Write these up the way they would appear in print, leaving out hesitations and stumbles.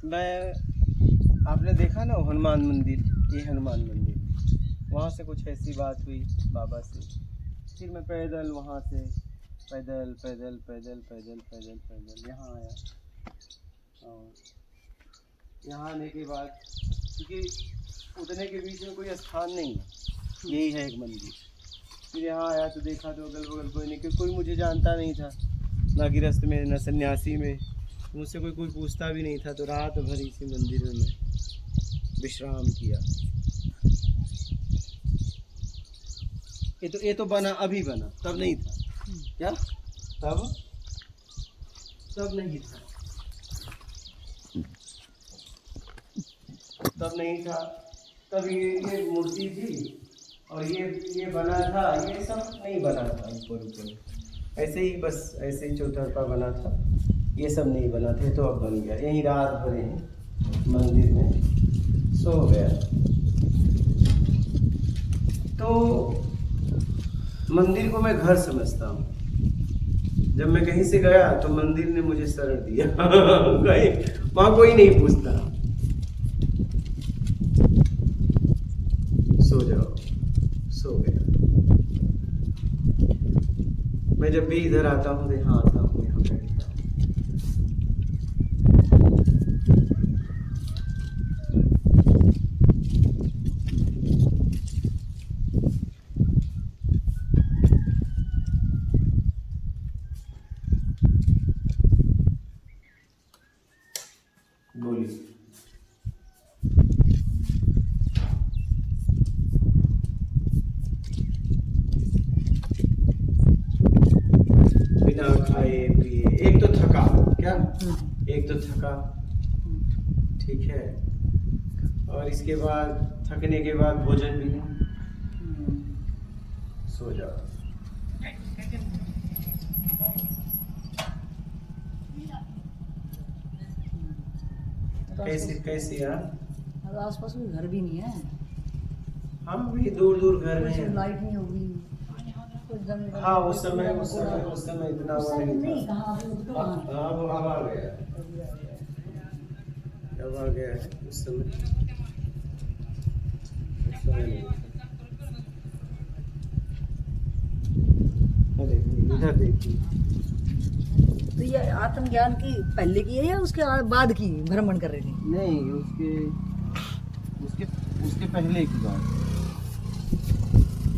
मैं आपने देखा ना हनुमान मंदिर, ये हनुमान मंदिर, वहाँ से कुछ ऐसी बात हुई बाबा से। फिर मैं पैदल वहाँ से पैदल पैदल पैदल पैदल पैदल पैदल यहाँ आया। और यहाँ आने के बाद क्योंकि उतने के बीच में कोई स्थान नहीं है, यही है एक मंदिर। फिर यहाँ आया तो देखा तो अगल बगल कोई नहीं, क्योंकि कोई मुझे जानता नहीं था, ना गिरस्त में ना सन्यासी में, मुझसे कोई पूछता भी नहीं था। तो रात भर इसी मंदिर में मैं विश्राम किया। ये तो बना, अभी बना, तब नहीं था क्या? तब नहीं था, तब नहीं था। तब ये मूर्ति थी और ये बना था, ये सब नहीं बना था ऊपर ऐसे ही, बस ऐसे ही चौतरफा बना था, ये सब नहीं बना थे। तो अब बन गया। यहीं रात भर यहीं मंदिर में सो गया। तो मंदिर को मैं घर समझता हूँ। जब मैं कहीं से गया तो मंदिर ने मुझे शरण दिया। वहाँ कोई नहीं पूछता, सो जाओ, सो गया। मैं जब भी इधर आता हूँ तो यहाँ आता हूँ, यहाँ बैठता हूँ। बोलिए। बिना खाए पिए, एक तो थका क्या, एक तो थका, ठीक है, और इसके बाद थकने के बाद भोजन भी नहीं, सो जाओ। कैसे कैसे यार, आसपास कोई घर भी नहीं है। हम भी दूर दूर घर में, लाइट नहीं होगी। हाँ उस समय इतना वो नहीं था। अब आ गया, अब आ गया है। उस समय नहीं था। अरे इधर देखिए, तो ये आत्मज्ञान की पहले की है या उसके बाद की भ्रमण कर रहे थे? नहीं, उसके उसके पहले की बात,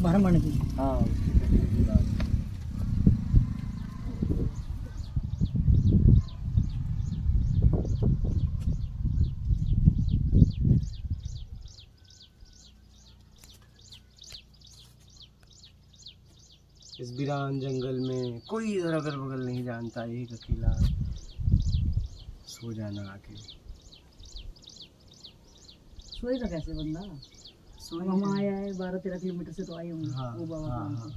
भ्रमण की। हाँ उसके पहले की बात। इस वीरान जंगल में कोई इधर अगल बगल नहीं जानता, एक अकेला सो जाना आके। सोएगा कैसे बंदा? हम आया है 12-13 किलोमीटर से तो आए होंगे। हाँ, वो बाबा हाँ, धाम हाँ, से।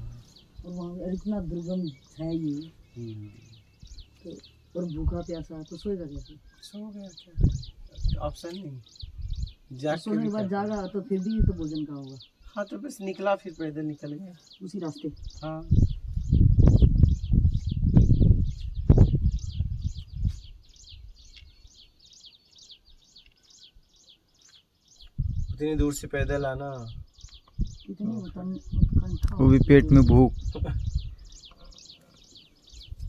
और वहाँ इतना दुर्गम है ये, तो और भूखा प्यासा तो सोएगा कैसे? सो गया, क्या ऑप्शन नहीं। जाग सोने के बाद जागा तो फिर भी तो भोजन का होगा। हाँ तो बस निकला, फिर पैदल निकल गया उसी रास्ते। हाँ। उतनी दूर से पैदल आना, वो भी पेट में भूख।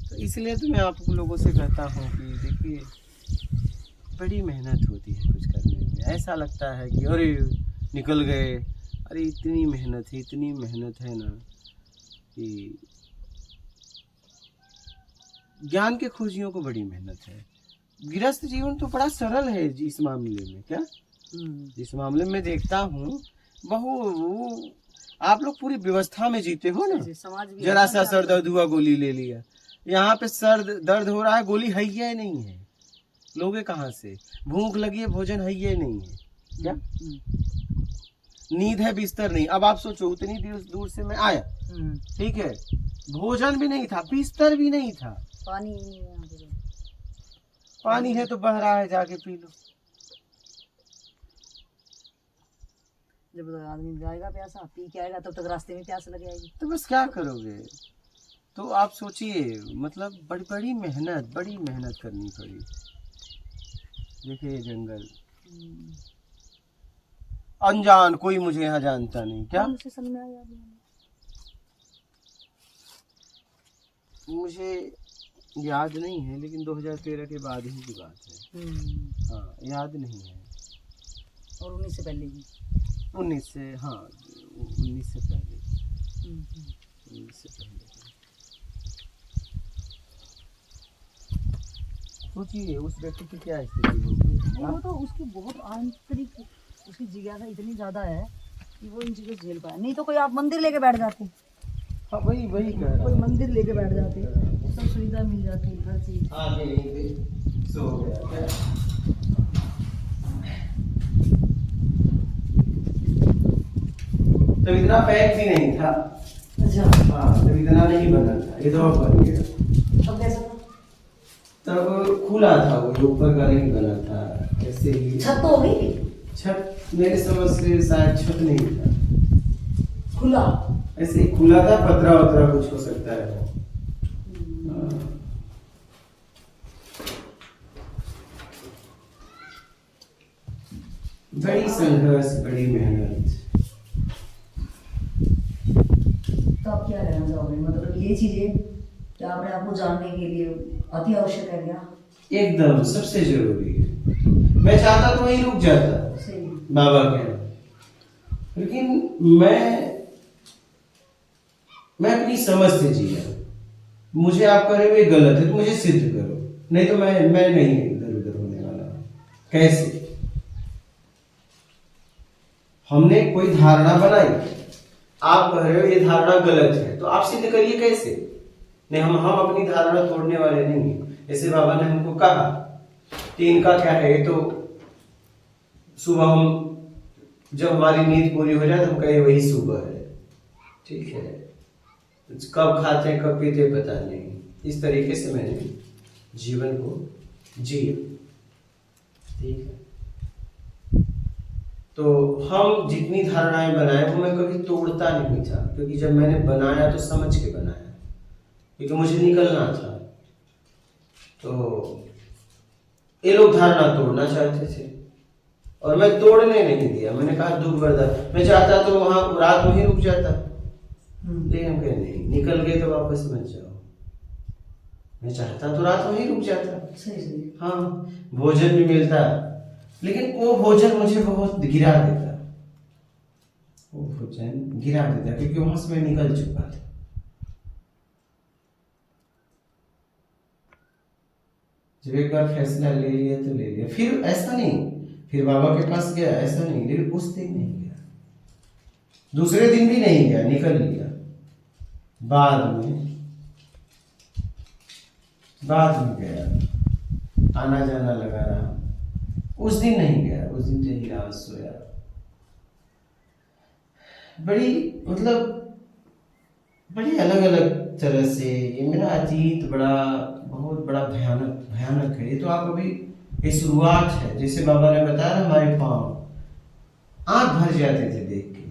तो इसलिए तो मैं आप लोगों से कहता हूँ कि देखिए, बड़ी मेहनत होती है कुछ करने में। ऐसा लगता है कि अरे निकल गए, अरे इतनी मेहनत है ना कि ज्ञान के खोजियों को बड़ी मेहनत है। गृहस्थ जीवन तो बड़ा सरल है इस मामले में। क्या इस मामले में देखता हूँ वो आप लोग पूरी व्यवस्था में जीते हो ना। जरा सा सर दर्द हुआ गोली ले लिया, यहाँ पे सर दर्द हो रहा है गोली है ही नहीं है, लोगे कहाँ से? भूख लगी है भोजन है ही नहीं है क्या? नींद है बिस्तर नहीं। अब आप सोचो उतनी दूर से मैं आया, ठीक है, भोजन भी नहीं था, बिस्तर भी नहीं था, पानी है तो बह रहा है, जाके पी लो। जब तक आदमी जाएगा प्यासा, पी के आएगा तब तक रास्ते में प्यास लग जाएगी। तो बस क्या करोगे? तो आप सोचिए, मतलब बड़ी मेहनत करनी पड़ी। देखिए ये जंगल, हम्म। अनजान, कोई मुझे यहाँ जानता नहीं। क्या कौन से सन में आया अभी? मुझे याद नहीं है, लेकिन 2013 के बाद ही की बात है। हाँ, याद नहीं है। और 19 से पहले भी? 19 से, हाँ 19 से पहले, 19 से पहले। सोचिए उस व्यक्ति की क्या स्थिति होगी। वो तो उसकी बहुत आंतरिक उसकी जिज्ञासा इतनी ज्यादा है कि वो इन चीजों से झेल पाए। नहीं तो कोई आप मंदिर लेके बैठ जाते, हाँ वही वही कह रहा कोई हूँ। मंदिर लेके बैठ जाते, सब सुविधा मिल जाती, हर चीज। आगे यहीं पे सो गया क्या? तब इतना पैक भी नहीं था। अच्छा, हाँ, तब इतना नहीं बना था, ये तो अब बन गया। अब कैसा था? तब खुला था, वो ऊपर का नहीं बना था, ऐसे ही। छत तो हो गई, छत मेरे समझ से शायद छत नहीं था, खुला। ऐसे ही खुला था, पतरा वतरा कुछ हो सकता है वो। हाँ। बड़ी संघर्ष, बड़ी मेहनत। तो आप क्या कहना चाहोगे? मतलब ये चीजें क्या अपने आप को जानने के लिए अति आवश्यक है क्या? एकदम सबसे जरूरी है। मैं चाहता तो वहीं रुक जाता सही। बाबा के यहाँ, लेकिन मैं अपनी समझ से जिया। मुझे आप करे हुए गलत है तो मुझे सिद्ध करो, नहीं तो मैं नहीं इधर उधर होने वाला। कैसे? हमने कोई धारणा बनाई, आप कह रहे हो ये धारणा गलत है, तो आप सिद्ध करिए कैसे? नहीं, हम अपनी धारणा तोड़ने वाले नहीं हैं। जैसे बाबा ने हमको कहा कि इनका क्या है, ये तो सुबह हम जब हमारी नींद पूरी हो जाए तो हम कहे वही सुबह है, ठीक है। कब खाते हैं कब पीते पता नहीं। इस तरीके से मैंने जीवन को जिया, ठीक है। तो हम जितनी धारणाएं बनाए वो मैं कभी तोड़ता नहीं था, क्योंकि जब मैंने बनाया तो समझ के बनाया, क्योंकि मुझे निकलना था। तो ये लोग धारणा तोड़ना चाहते थे और मैं तोड़ने नहीं दिया। मैंने कहा दुख बर्दाश्त, मैं चाहता तो वहां रात में ही रुक जाता, लेकिन हम कहे नहीं, निकल गए तो वापस मत जाओ। मैं चाहता तो रात में ही रुक जाता। सही। हाँ, भोजन भी मिलता, लेकिन वो भोजन मुझे बहुत गिरा देता, क्योंकि वहां से मैं निकल चुका था। जब एक बार फैसला ले लिया तो ले लिया। फिर ऐसा नहीं, फिर बाबा के पास गया ऐसा नहीं, लेकिन उस दिन नहीं गया, दूसरे दिन भी नहीं गया, निकल लिया। बाद में गया, आना जाना लगा रहा। उस दिन नहीं गया, उस दिन यही रहा, सोया। बड़ी अलग अलग तरह से ये मेरा अतीत बहुत बड़ा भयानक है। ये तो आप अभी ये शुरुआत है। जैसे बाबा ने बताया, हमारे पाँव आंख भर जाते थे देख के,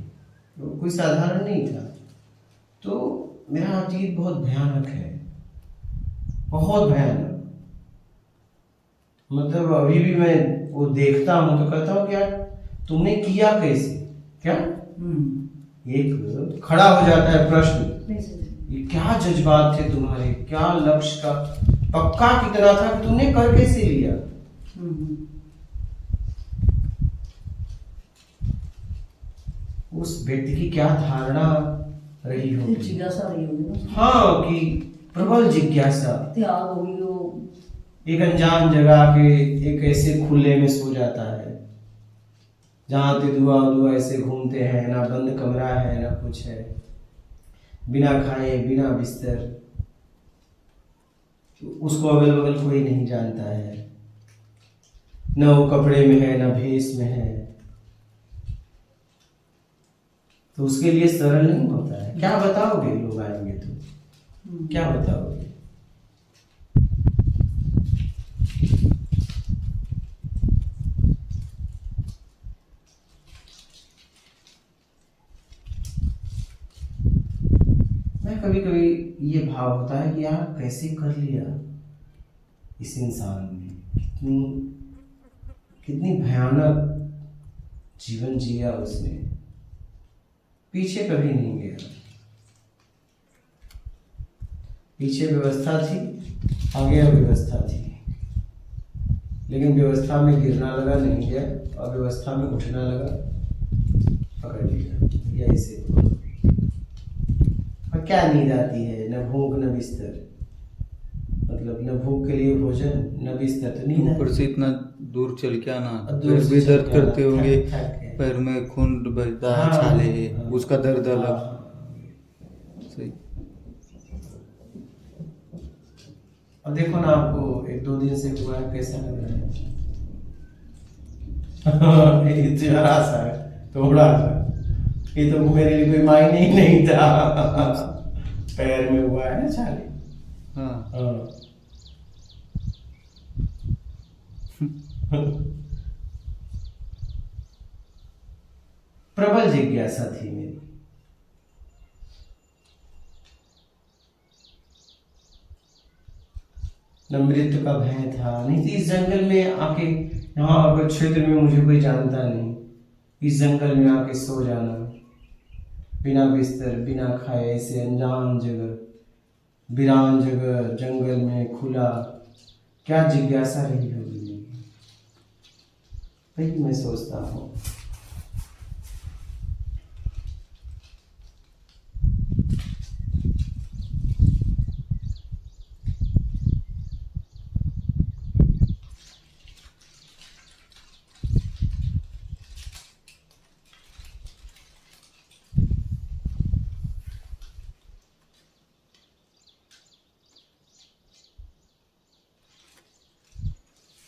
तो कोई साधारण नहीं था। तो मेरा अतीत बहुत भयानक है, बहुत भयानक। मतलब अभी भी मैं वो देखता हूँ तो कहता हूँ कि यार तुमने किया कैसे? क्या एक खड़ा हो जाता है प्रश्न, ये क्या जज्बात थे तुम्हारे, क्या लक्ष्य का पक्का कितना था कि तुमने कर कैसे लिया? उस व्यक्ति की क्या धारणा रही होगी, जिज्ञासा रही होगी। हाँ, कि प्रबल जिज्ञासा, त्याग होगी। वो एक अनजान जगह के एक ऐसे खुले में सो जाता है जहाँ पे दुआ ऐसे घूमते हैं, ना बंद कमरा है ना कुछ है, बिना खाए बिना बिस्तर, उसको अगल बगल कोई नहीं जानता है, न वो कपड़े में है ना भेष में है। तो उसके लिए सरल नहीं होता है। क्या बताओगे लोग आएंगे तो क्या बताओगे? मैं कभी कभी ये भाव होता है कि यार कैसे कर लिया इस इंसान ने, कितनी कितनी भयानक जीवन जिया उसने, पीछे कभी नहीं गया। पीछे व्यवस्था थी, आगे अव्यवस्था थी, लेकिन व्यवस्था में गिरना लगा, नहीं गया, और व्यवस्था में उठना लगा, पकड़ लिया। या इसे और क्या नींद आती है, न भूख न बिस्तर, मतलब न भूख के लिए भोजन न बिस्तर, तो नींद ऊपर से इतना दूर चल के आना, और दूर पैर से भी चल दर्द के आना, करते होंगे, थक के। पैर में खून बहता है, हाँ, छाले है, हाँ, उसका दर्द अलग। हाँ। सही। अब देखो ना, आपको 1-2 दिन से हुआ है, कैसा लग रहा है? ये जरा सा है, थोड़ा सा, ये तो मेरे लिए कोई मायने ही नहीं था। पैर में हुआ है ना छाले। हाँ। प्रबल जिज्ञासा थी मेरी। न मृत्यु का भय था, नहीं तो इस जंगल में आके, यहाँ अगर क्षेत्र में मुझे कोई जानता नहीं, इस जंगल में आके सो जाना, बिना बिस्तर बिना खाए, ऐसे अनजान जगह, वीरान जगह, जंगल में खुला, क्या जिज्ञासा रही होगी मेरी। वही मैं सोचता हूँ।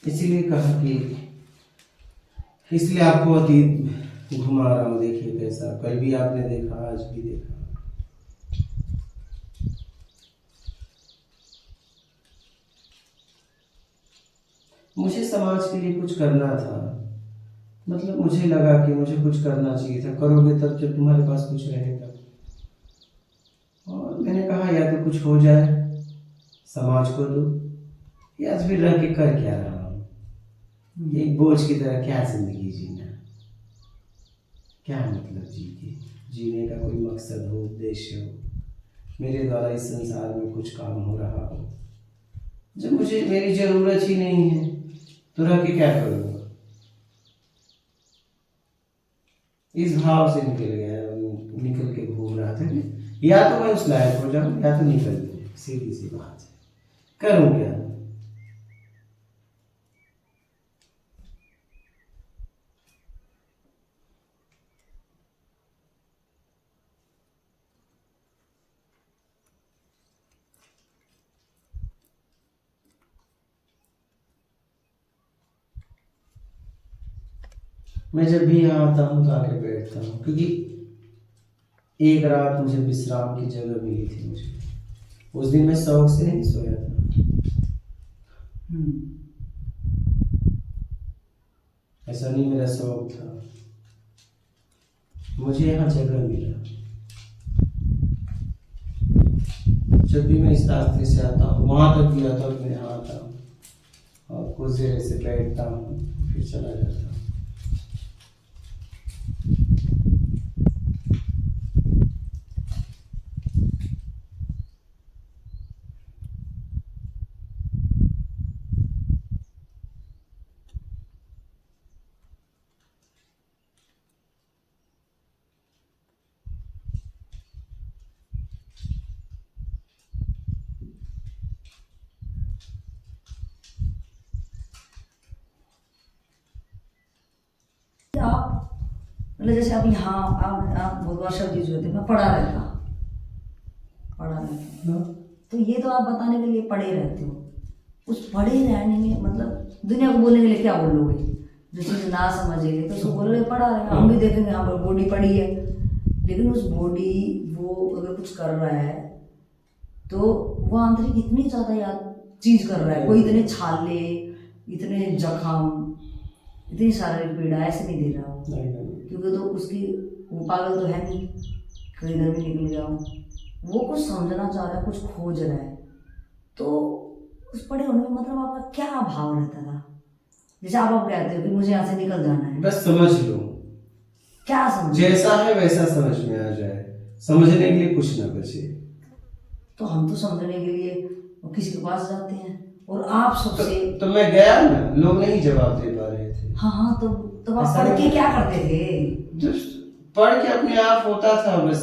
इसीलिए कहा कि, इसलिए आपको अतीत घुमा रहा हूँ। देखिए कैसा, कल भी आपने देखा, आज भी देखा। मुझे समाज के लिए कुछ करना था, मतलब मुझे लगा कि मुझे कुछ करना चाहिए था। करोगे तब जब तुम्हारे पास कुछ रहेगा। और मैंने कहा या तो कुछ हो जाए, समाज को दो, या फिर रह के कर क्या रहा हूँ, एक बोझ की तरह क्या जिंदगी जीना, क्या मतलब जीने का कोई मकसद हो, उद्देश्य हो, मेरे द्वारा इस संसार में कुछ काम हो रहा हो। जब मुझे मेरी जरूरत ही नहीं है तो रह के क्या करूँगा। इस भाव से निकल गया, निकल के घूम रहा था कि या तो मैं उस लायक हो जाऊं, या तो निकल दूं। सीधी सी बात है, करूं क्या। मैं जब भी यहाँ आता हूँ तो आके बैठता हूँ, क्योंकि एक रात मुझे विश्राम की जगह मिली थी। मुझे उस दिन मैं शौक से नहीं सोया था, ऐसा नहीं मेरा शौक था, मुझे यहाँ जगह मिला। जब भी मैं इस रास्ते से आता हूँ, वहां तक भी आता हूँ, मैं यहाँ आता हूँ और कुछ देर ऐसे बैठता हूँ, फिर चला जाता हूँ। आप मतलब जैसे अब यहाँ आप बहुत बार शब्द यूज होते हैं, मैं पढ़ा रहता, तो ये तो आप बताने के लिए पढ़े रहते हो। उस पढ़े रहने में मतलब दुनिया को बोलने के लिए क्या बोलोगे, जो चीज़ ना समझेंगे तो उसको बोलोगे पढ़ा है। हम भी देखेंगे यहाँ पर बॉडी पड़ी है, लेकिन उस बॉडी वो अगर कुछ कर रहा है तो वो आंतरिक इतनी ज़्यादा याद चीज़ कर रहा है। कोई इतने छाले, इतने जख्म, इतनी शारीरिक पीड़ा ऐसे नहीं दे रहा हो, क्योंकि तो उसकी वो पागल तो है नहीं, कहीं इधर भी निकल गया हूँ, वो कुछ समझना चाह रहा है, कुछ खोज रहा है। तो उस पढ़े होने में मतलब आपका क्या भाव रहता था? जैसे आप अब कहते हो कि मुझे यहाँ से निकल जाना है, बस समझ लो, क्या समझ, जैसा है वैसा समझ में आ जाए, समझने के लिए कुछ ना बचे। तो हम तो समझने के लिए किसी के पास जाते हैं और आप सबसे तो मैं गया ना, लोग नहीं जवाब दे पा रहे थे। हाँ हाँ, तो आप ऐसा पढ़ के नहीं- क्या करते थे? तो पढ़ के अपने आप होता था, बस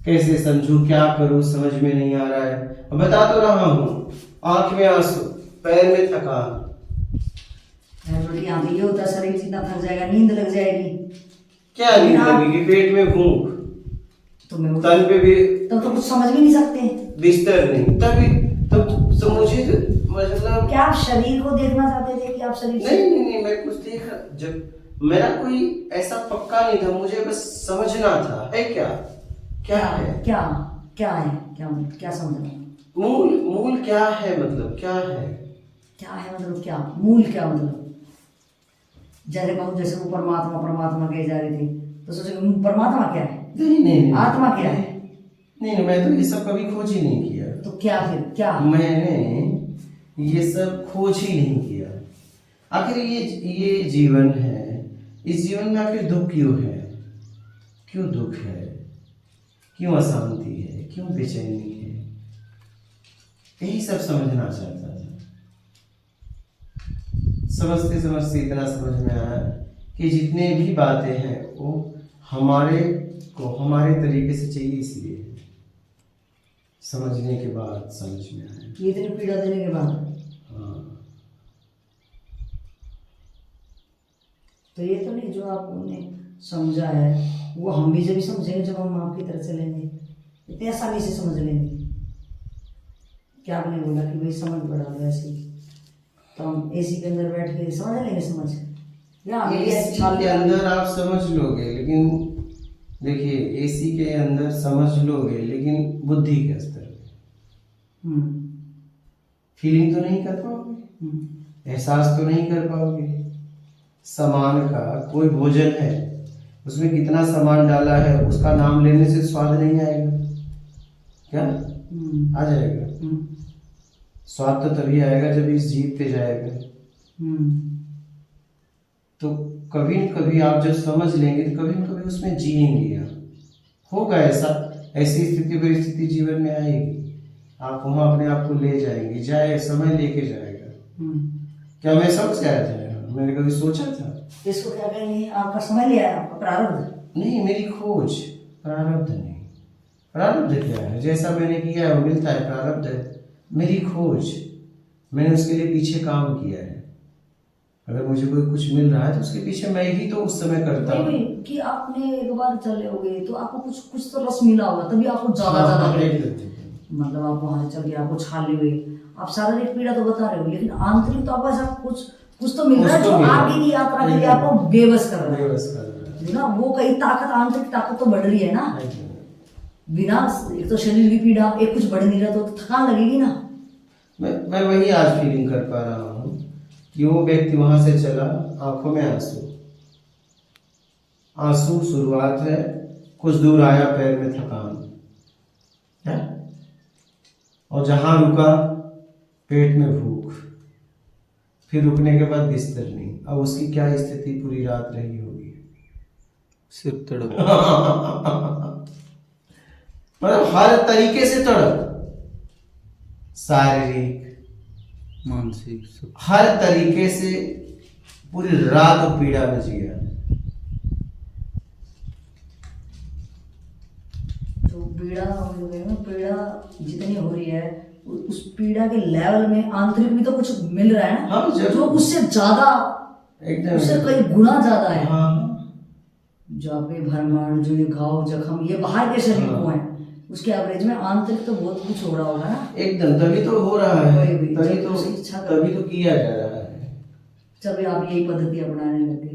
कैसे समझूं, क्या करूं, समझ में नहीं आ रहा है। अब बता तो रहा हूँ, आंख में आंसू, पैर में थकान। रोटी यहाँ पे ये होता है, शरीर जितना थक जाएगा, नींद लग जाएगी। क्या नींद लेकिन आप- लगेगी, पेट में भूख, तो मैं तन पे भी तब तो कुछ समझ भी नहीं सकते। बिस्तर नहीं, तभी तो मुझे तो मतलब क्या आप शरीर को देखना चाहते थे कि आप शरीर से नहीं, मैं कुछ देखा, जब मेरा कोई ऐसा पक्का नहीं था, मुझे बस समझना था है क्या है, क्या क्या है, क्या समझना, मूल क्या है, मतलब क्या है। क्या है मतलब, क्या मूल, क्या मतलब? जैसे कहूँ, जैसे वो परमात्मा कहे जा रहे थे, तो सोचे परमात्मा क्या है, नहीं आत्मा क्या है? नहीं, मैं तो ये सब कभी खोज ही नहीं किया। तो क्या फिर क्या? मैंने ये सब खोज ही नहीं किया। आखिर ये जीवन है, इस जीवन में आखिर दुख क्यों है, क्यों दुख है, क्यों अशांति है, क्यों बेचैनी है, यही सब समझना चाहता था। समझते समझते इतना समझ में आया कि जितने भी बातें हैं वो हमारे तरीके से चाहिए, इसलिए समझने के बाद समझ में आया। ये इतनी पीड़ा देने के बाद हाँ, तो ये तो नहीं जो आपने समझा है वो हम भी जब भी समझेंगे, जब हम आपकी तरह चलेंगे, इतनी आसानी से समझ लेंगे। क्या आपने बोला कि भाई समझ बढ़ा दो ऐसे, तो हम एसी के अंदर बैठ के समझ लेंगे, समझ या हमें भी ऐसे एसी छाल के अंदर आप समझ लोगे, लेकिन देखिए एसी के अंदर समझ लोगे, लेकिन बुद्धि के स्तर पे फीलिंग तो नहीं कर पाओगे, एहसास तो नहीं कर पाओगे। सामान का कोई भोजन है, उसमें कितना सामान डाला है, उसका नाम लेने से स्वाद नहीं आएगा क्या? आ जाएगा। स्वाद तो तभी आएगा जब इस जीभ पे जाएगा। तो कभी न कभी आप जब समझ लेंगे तो कभी न कभी उसमें जिएंगे आप। होगा ऐसा, ऐसी स्थिति परिस्थिति जीवन में आएगी, आप वहाँ अपने आप को ले जाएंगे, जाए समय लेके जाएगा। क्या मैं समझ गया था? मैंने कभी सोचा था? इसको क्या कहेंगे, आपका समय लिया है, आपका प्रारब्ध नहीं, मेरी खोज, प्रारब्ध नहीं। प्रारब्ध क्या है? जैसा मैंने किया है वो मिलता है, प्रारब्ध है मेरी खोज। मैंने उसके लिए पीछे काम किया है। अगर मुझे कोई कुछ मिल रहा है तो उसके पीछे मैं ही तो उस समय करता हूँ। कि आपने एक बार चले होगे तो आपको कुछ तो रस मिला होगा, तभी आपको ज्यादा मतलब आप वहां से चल के आपको छाली हुई, आप शारीरिक पीड़ा तो बता रहे हो, लेकिन आंतरिक तो आपको ऐसा कुछ तो मिल रहा है जो आगे की यात्रा के लिए आपको बेबस कर रहा है ना। वो कई ताकत, आंतरिक ताकत तो बढ़ रही है ना। बिना एक तो शरीर की पीड़ा, एक कुछ बढ़ नहीं रहा तो थकान लगेगी ना। मैं वही आज फीलिंग कर पा रहा हूँ कि वो व्यक्ति वहां से चला, आंखों में आंसू शुरुआत है, कुछ दूर आया, पैर में थकान है, और जहां रुका पेट में भूख, फिर रुकने के बाद बिस्तर नहीं। अब उसकी क्या स्थिति पूरी रात रही होगी? सिर्फ तड़प। मतलब हर तरीके से तड़प, शारीरिक, मानसिक, सब। हर तरीके से पूरी रात पीड़ा में जिया। तो पीड़ा जितनी हो रही है, उस पीड़ा के लेवल में आंतरिक भी तो कुछ मिल रहा है ना। हाँ, जो उससे ज्यादा, एकदम उससे कई गुना ज्यादा है। हाँ, जो आपके भरमार, जो ये घाव, जख्म, ये बाहर के शरीर को है, उसके एवरेज में आंतरिक तो बहुत कुछ हो रहा होगा ना। एकदम, तभी तो हो रहा है, इच्छा तभी तो किया जा रहा है। जब आप यही पद्धति अपनाने लगे,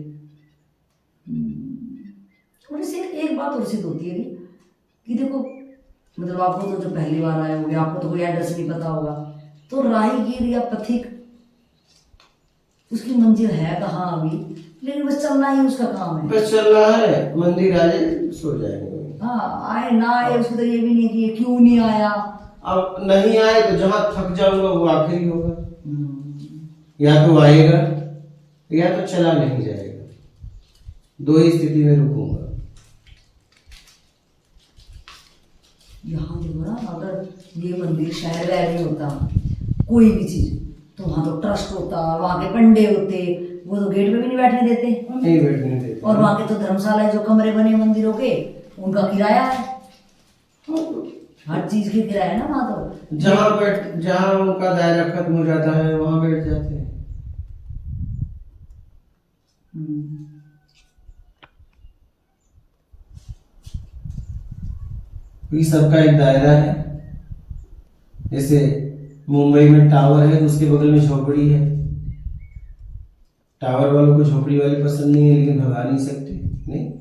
और इससे एक बात और सिद्ध होती है कि देखो, मतलब आपको तो जब पहली बार आए होगे, आपको तो कोई एड्रेस नहीं पता होगा, तो राहीगीर या पथिक उसकी मंजिल है कहाँ अभी, लेकिन बस चलना ही उसका काम है। बस चल रहा है, मंदिर आ जाए सो जाएंगे। हाँ, आए ना आए उसको तो ये भी नहीं कि ये क्यों नहीं आया। अब नहीं आए तो जहां थक जाऊंगा वो आखिरी होगा, या तो आएगा या तो चला नहीं जाएगा, दो ही स्थिति में रुकूंगा। यहाँ देखो ना, अगर ये मंदिर शहर वहर में होता कोई भी चीज, तो वहाँ तो ट्रस्ट होता, वहाँ के पंडे होते, वो तो गेट पे भी नहीं बैठने देते। नहीं बैठने देते। और वहाँ के तो धर्मशाला है, जो कमरे बने मंदिरों के, उनका किराया है। हर चीज के किराया है ना वहाँ तो। जहाँ उनका दायरा खत्म हो जाता है वहाँ बैठ जाते हैं। क्योंकि सबका एक दायरा है। जैसे मुंबई में टावर है तो उसके बगल में झोपड़ी है। टावर वालों को झोपड़ी वाले पसंद नहीं है, लेकिन भगा नहीं सकते। नहीं,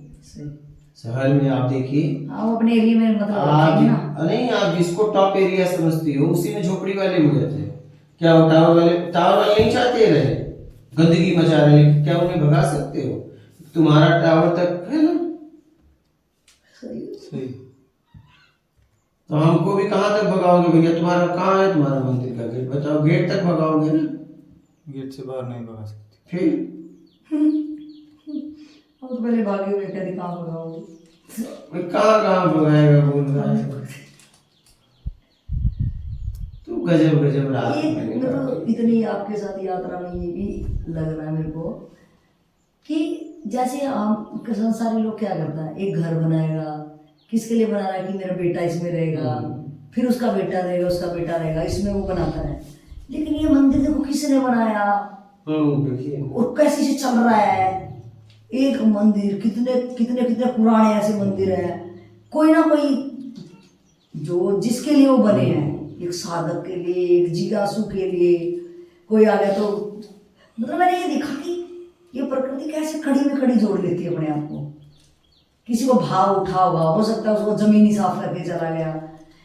शहर में आप देखिए, आप अपने एरिया में मतलब आप रखेंगे ना। नहीं, आप जिसको टॉप एरिया समझती हो उसी में झोपड़ी वाले हो जाते हैं। क्या वो टावर वाले नहीं चाहते रहे, गंदगी मचा रहे, लेकिन क्या उन्हें भगा सकते हो? तुम्हारा टावर तक है ना। सही। तो हमको भी कहाँ तक भगाओगे भैया? तुम्हारा कहाँ है तुम्हारा मंदिर का गेट? बताओ, गेट तक भगाओगे ना। गेट से बाहर नहीं भगा सकते। फिर तो पहले भागे हुए कभी कहाँ भगाओगे? कहाँ भगाएगा बोल रहा है तू। गजब रात एक तो इतनी आपके साथ यात्रा में ये भी लग रहा है मेरे को कि जैसे हम संसारी लोग क्या करता है, एक घर बनाएगा, किसके लिए बना रहा है कि मेरा बेटा इसमें रहेगा, फिर उसका बेटा रहेगा, उसका बेटा रहेगा, इसमें वो बनाता है। लेकिन ये मंदिर देखो किसने बनाया और कैसे से चल रहा है। एक मंदिर, कितने कितने कितने पुराने ऐसे मंदिर है, कोई ना कोई जो जिसके लिए वो बने हैं, एक साधक के लिए, एक जिज्ञासु के लिए कोई आ गया। तो मतलब मैंने ये देखा कि ये प्रकृति कैसे खड़ी में खड़ी जोड़ लेती है अपने आप को। किसी को भाव उठा हुआ, हो सकता है उसको जमीन ही साफ करके चला गया,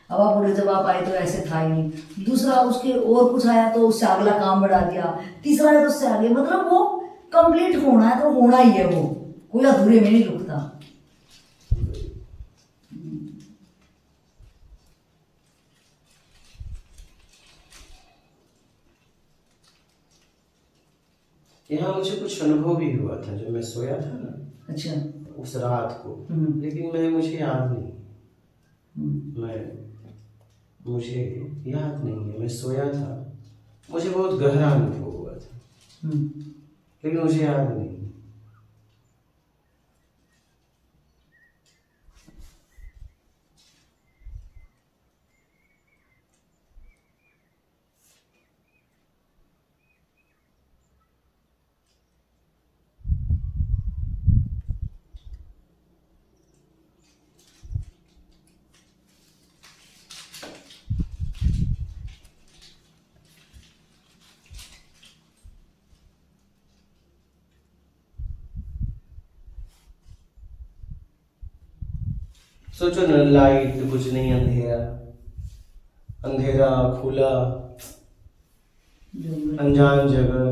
अब आप बोले जब आप आए तो ऐसे था ही नहीं। दूसरा उसके और कुछ आया तो उससे अगला काम बढ़ा दिया, तीसरा है तो उससे आगे, मतलब वो कंप्लीट होना है तो होना ही है, वो कोई अधूरे में नहीं रुकता। यहाँ मुझे कुछ अनुभव भी हुआ था जब मैं सोया था ना। अच्छा। उस रात को, लेकिन मुझे याद नहीं। मुझे याद नहीं है, मैं सोया था, मुझे बहुत गहरा अनुभव हुआ था, लेकिन मुझे याद नहीं। सोचो ना, लाइट कुछ नहीं, अंधेरा अंधेरा, खुला अनजान जगह।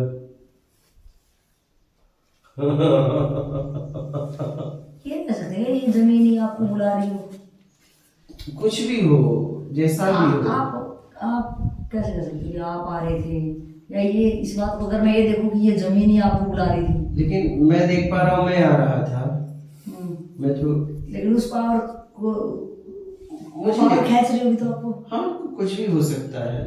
ये कह सकते हैं ये जमीन ही आपको बुला रही हो। कुछ भी हो, जैसा भी हो। आप कैसे कह सकते हो कि आप आ रहे थे, या ये इस बात को अगर मैं ये देखूं कि ये जमीन ही आपको बुला रही थी। लेकिन मैं देख पा रहा हूँ, मैं आ रहा था। मैं तो, लेकिन उस पावर को मुझे खींच रही होगी तो आपको। हाँ, कुछ भी हो सकता है,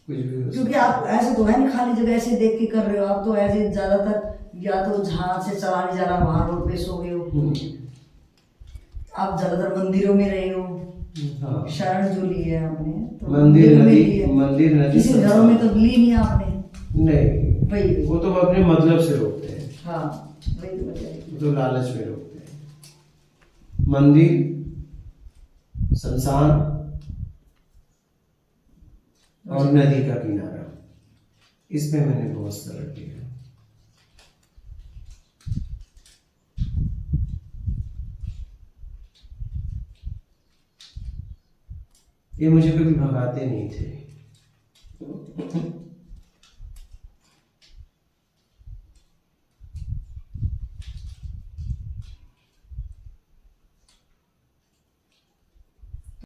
कुछ भी हो सकता है। क्योंकि आप ऐसे तो है नहीं खाली जगह ऐसे देख के कर रहे हो, आप तो ऐसे ज्यादातर या तो जहाँ से चला नहीं जा रहा वहां रोड पे सो गए हो, आप ज्यादातर मंदिरों में रहे हो। हाँ। शरण जो ली है आपने तो मंदिर में नदी, ली है। मंदिर नदी, किसी घरों में तो ली नहीं आपने। नहीं वही वो तो अपने मतलब से रोकते हैं। हाँ वही तो बताइए। वो तो लालच में रोकते हैं। मंदिर, शमशान और नदी का किनारा, इसमें मैंने बहुत सरल किया। ये मुझे कभी भगाते नहीं थे।